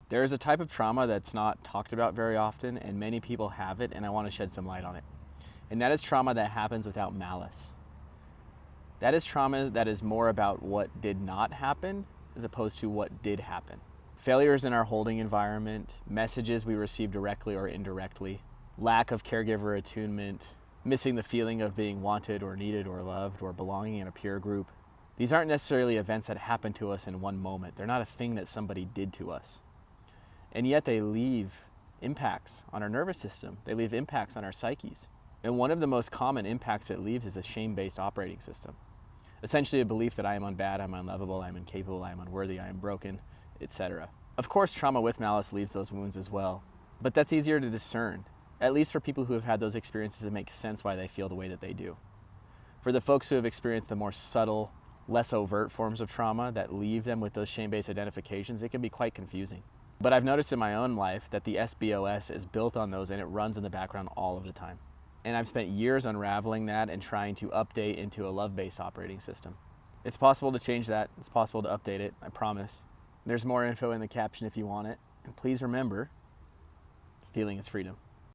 There is a type of trauma that's not talked about very often, and many people have it, and I want to shed some light on it. And that is trauma that happens without malice. That is trauma that is more about what did not happen as opposed to what did happen. Failures in our holding environment, messages we receive directly or indirectly, lack of caregiver attunement, missing the feeling of being wanted or needed or loved or belonging in a peer group. These aren't necessarily events that happen to us in one moment. They're not a thing that somebody did to us. And yet they leave impacts on our nervous system. They leave impacts on our psyches. And one of the most common impacts it leaves is a shame-based operating system. Essentially a belief that I am unbad, I'm unlovable, I'm incapable, I'm unworthy, I am broken, etc. Of course, trauma with malice leaves those wounds as well, but that's easier to discern. At least for people who have had those experiences, it makes sense why they feel the way that they do. For the folks who have experienced the more subtle, less overt forms of trauma that leave them with those shame-based identifications, it can be quite confusing. But I've noticed in my own life that the SBOS is built on those and it runs in the background all of the time. And I've spent years unraveling that and trying to update into a love-based operating system. It's possible to change that. It's possible to update it, I promise. There's more info in the caption if you want it. And please remember, feeling is freedom.